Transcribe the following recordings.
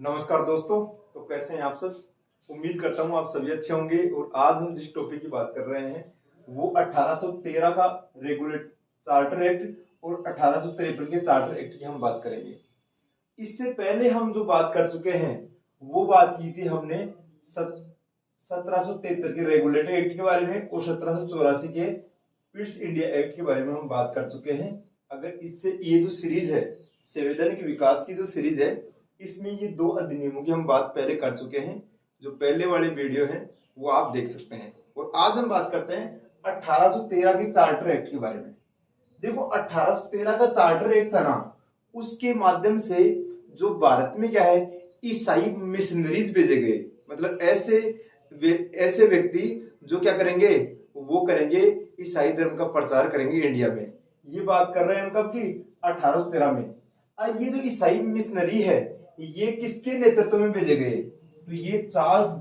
नमस्कार दोस्तों। तो कैसे हैं आप सब। उम्मीद करता हूँ आप सभी अच्छे होंगे। और आज हम जिस टॉपिक की बात कर रहे हैं वो 1813 का रेगुलेट चार्टर एक्ट और 1853 के चार्टर एक्ट की हम बात करेंगे। इससे पहले हम जो बात कर चुके हैं वो बात की थी हमने 1773 के रेगुलेटरी एक्ट के बारे में और 1784 के पिट्स इंडिया एक्ट के बारे में हम बात कर चुके हैं। अगर इससे ये जो सीरीज है संवैधानिक विकास की जो सीरीज है इसमें ये दो अधिनियमों की हम बात पहले कर चुके हैं। जो पहले वाले वीडियो हैं वो आप देख सकते हैं। और आज हम बात करते हैं 1813 के चार्टर एक्ट के बारे में। देखो 1813 का चार्टर एक्ट था ना, उसके माध्यम से जो भारत में क्या है ईसाई मिशनरीज भेजे गए। मतलब ऐसे व्यक्ति जो क्या करेंगे, वो करेंगे ईसाई धर्म का प्रचार करेंगे इंडिया में। ये बात कर रहे हैं हम कब की, 1813 में। ये जो ईसाई मिशनरी है ये किसके नेतृत्व में भेजे गए, तो ये चार्ल्स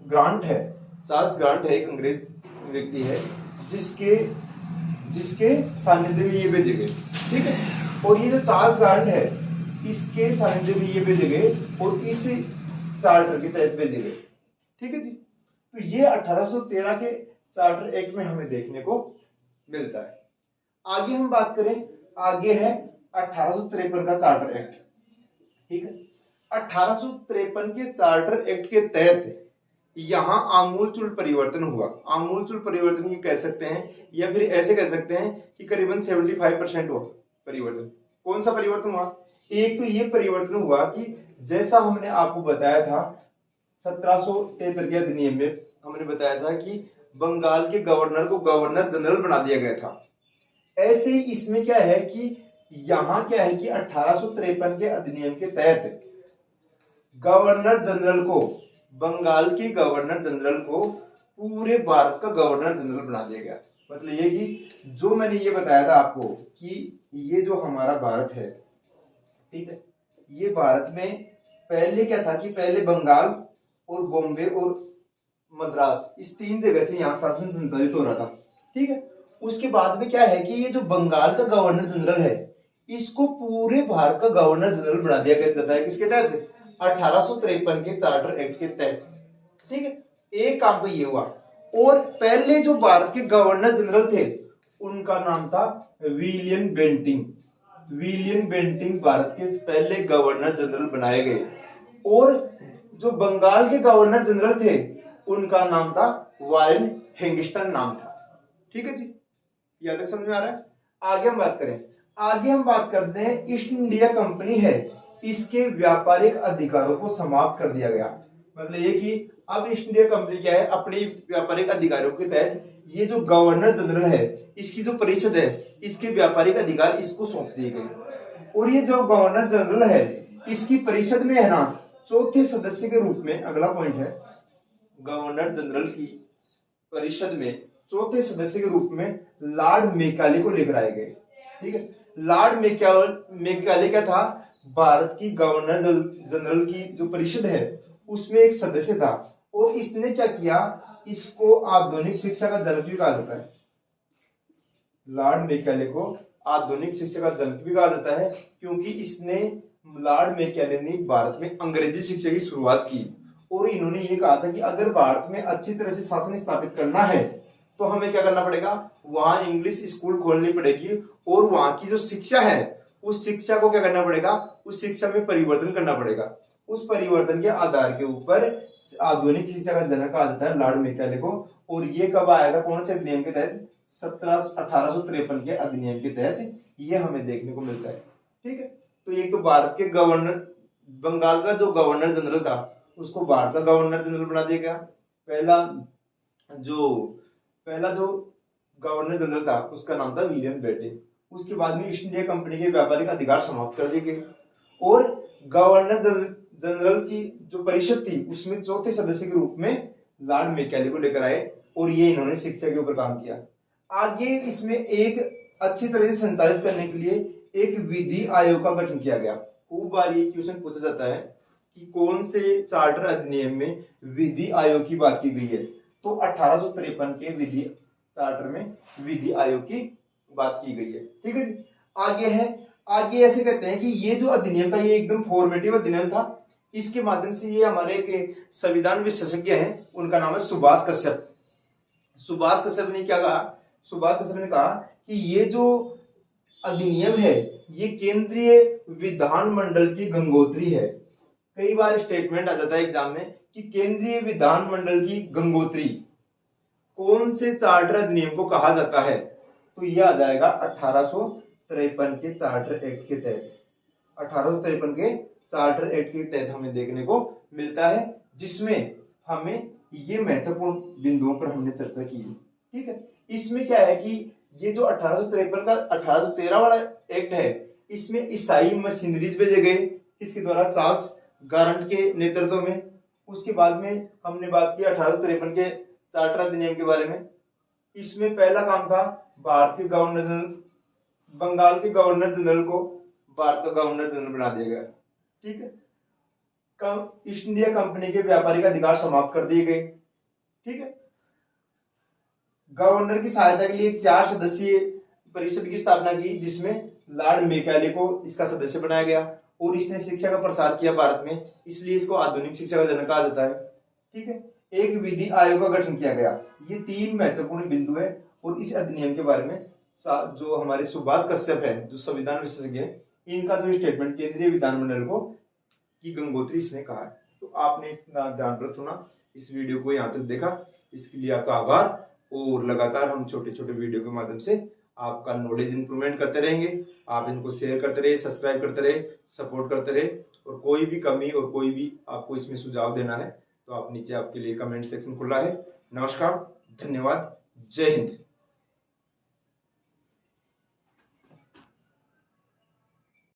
ग्रांट है। चार्ल्स ग्रांट है एक अंग्रेज व्यक्ति है जिसके सानिध्य में ये भेजे गए। ठीक है। और ये जो चार्ल्स ग्रांट है इसके सानिध्य में ये भेजे गए और इस चार्टर के तहत भेजे गए। ठीक है जी। तो ये 1813 के चार्टर एक्ट में हमें देखने को मिलता है। आगे हम बात करें, आगे है 1853 का चार्टर एक्ट। ठीक है। 1853 के चार्टर एक्ट के तहत यहां आमूलचूल परिवर्तन हुआ। आमूलचूल परिवर्तन ये कह सकते हैं या फिर ऐसे कह सकते हैं कि करीबन 75% हुआ परिवर्तन। कौन सा परिवर्तन हुआ? एक तो ये परिवर्तन हुआ कि जैसा हमने आपको बताया था 1773 के अधिनियम में हमने बताया था कि बंगाल के गवर्नर को गवर्नर जनरल बना दिया गया था। ऐसे ही इसमें क्या है कि यहां क्या है कि 1853 के अधिनियम के तहत गवर्नर जनरल को, बंगाल के गवर्नर जनरल को पूरे भारत का गवर्नर जनरल बना दिया गया। मतलब ये कि जो मैंने ये बताया था आपको कि ये जो हमारा भारत है, ठीक है, ये भारत में पहले क्या था कि पहले बंगाल और बॉम्बे और मद्रास इस तीन जगह से यहाँ शासन संचालित हो रहा था। ठीक है। उसके बाद में क्या है कि ये जो बंगाल का गवर्नर जनरल है इसको पूरे भारत का गवर्नर जनरल बना दिया गया जाता है। किसके तहत? 1853 के चार्टर एक्ट के तहत। ठीक है। एक काम तो ये हुआ। और पहले जो भारत के गवर्नर जनरल थे उनका नाम था William Bentinck. William Bentinck Bharat के पहले गवर्नर जनरल बनाए गए। और जो बंगाल के गवर्नर जनरल थे उनका नाम था वारेन हेंगिस्टन नाम था। ठीक है जी, यह तक समझ में आ रहा है। आगे हम बात करें, आगे हम बात करते हैं ईस्ट इंडिया कंपनी है इसके व्यापारिक अधिकारों को समाप्त कर दिया गया। मतलब ये कि अब ईस्ट इंडिया कंपनी क्या है, अपने व्यापारिक अधिकारों के तहत ये जो गवर्नर जनरल है इसकी जो परिषद है इसके व्यापारिक अधिकार इसको सौंप दिए गए। और ये जो गवर्नर जनरल है इसकी परिषद में है ना चौथे सदस्य के रूप में, अगला पॉइंट है, गवर्नर जनरल की परिषद में चौथे सदस्य के रूप में लॉर्ड मैकाले को लेकर आए गए। ठीक है। लॉर्ड मैकाले क्या था, भारत की गवर्नर जनरल की जो परिषद है उसमें एक सदस्य था। और इसने क्या किया, इसको आधुनिक शिक्षा का जनक भी कहा जाता है। लॉर्ड मैकाले को आधुनिक शिक्षा का जनक भी कहा जाता है क्योंकि इसने, लॉर्ड मैकाले ने भारत में अंग्रेजी शिक्षा की शुरुआत की। और इन्होंने ये कहा था कि अगर भारत में अच्छी तरह से शासन स्थापित करना है तो हमें क्या करना पड़ेगा, वहां इंग्लिश स्कूल खोलनी पड़ेगी और वहां की जो शिक्षा है उस शिक्षा को क्या करना पड़ेगा, उस शिक्षा में परिवर्तन करना पड़ेगा। उस परिवर्तन के आधार के ऊपर आधुनिक शिक्षा का जनक कहा जाता है लॉर्ड मैकाले को। और ये कब आया था, कौन से अधिनियम के तहत? 1853 के अधिनियम के तहत ये हमें देखने को मिलता है। ठीक है। तो एक तो भारत के गवर्नर, बंगाल का जो गवर्नर जनरल था उसको भारत का गवर्नर जनरल बना दिया गया। पहला जो गवर्नर जनरल था उसका नाम था विलियम बेंटिंग। उसके बाद में ईस्ट इंडिया कंपनी के व्यापारिक अधिकार समाप्त कर दिए गए। और गवर्नर जनरल की जो परिषद थी उसमें चौथे सदस्य के रूप में लॉर्ड मैकाले को लेकर आए और ये इन्होंने शिक्षा के ऊपर काम किया। आगे इसमें एक अच्छी तरह से संचालित करने के लिए एक विधि आयोग का गठन किया गया। खूब बार ये क्वेश्चन पूछा जाता है कि कौन से चार्टर अधिनियम में विधि आयोग की बात की गई है, तो 1853 के विधि चार्टर में विधि आयोग की बात की गई है। ठीक है जी। आगे ऐसे कहते हैं कि ये जो अधिनियम था ये एकदम फॉर्मेटिव अधिनियम था। इसके माध्यम से ये हमारे एक संविधान विशेषज्ञ हैं, उनका नाम है सुभाष कश्यप। सुभाष कश्यप ने क्या कहा? सुभाष कश्यप ने कहा कि ये जो अधिनियम है ये केंद्रीय विधानमंडल की गंगोत्री है। कई बार स्टेटमेंट आ जाता है एग्जाम में कि केंद्रीय विधानमंडल की गंगोत्री कौन से चार्टर अधिनियम को कहा जाता है, तो यह आ जाएगा 1853 के चार्टर एक्ट के तहत। 1853 के चार्टर एक्ट के तहत हमें देखने को मिलता है, जिसमें हमें ये महत्वपूर्ण बिंदुओं पर हमने चर्चा की है। ठीक है, इसमें क्या है कि ये जो 1853 का 1813 वाला एक्ट है, इसमें ईसाई मशीनरीज भेजे गए, किसके द्वारा? चार्ल्स गारंट के नेतृत्व में। उसके बाद में हमने बात की 1853 के चार्टर अधिनियम के बारे में। इसमें पहला काम था भारत के गवर्नर जनरल, बंगाल के गवर्नर जनरल को भारत का गवर्नर जनरल बना दिया गया। ठीक है, ईस्ट इंडिया कंपनी के व्यापारिक अधिकार समाप्त कर दिए गए। ठीक है, गवर्नर की सहायता के लिए 4 सदस्यीय परिषद की स्थापना की, जिसमें लॉर्ड मैकाले को इसका सदस्य बनाया गया, और इसने शिक्षा का प्रसार किया भारत में, इसलिए इसको आधुनिक शिक्षा का जनक कहा जाता है। ठीक है, एक विधि आयोग का गठन किया गया। ये 3 महत्वपूर्ण बिंदु है, और इस अधिनियम के बारे में जो हमारे सुभाष कश्यप है, जो संविधान विशेषज्ञ है, इनका जो स्टेटमेंट केंद्रीय विधानमंडल को की गंगोत्री इसने कहा है। तो आपने इतना ध्यानपूर्वक सुना, इस वीडियो को यहाँ तक देखा, इसके लिए आपका आभार। और लगातार हम छोटे छोटे वीडियो के माध्यम से आपका नॉलेज इंप्रूवमेंट करते रहेंगे। आप इनको शेयर करते रहे, सब्सक्राइब करते रहे, सपोर्ट करते रहे, और कोई भी कमी और कोई भी आपको इसमें सुझाव देना है तो आप नीचे आपके लिए कमेंट सेक्शन खुला है। नमस्कार, धन्यवाद, जय हिंद।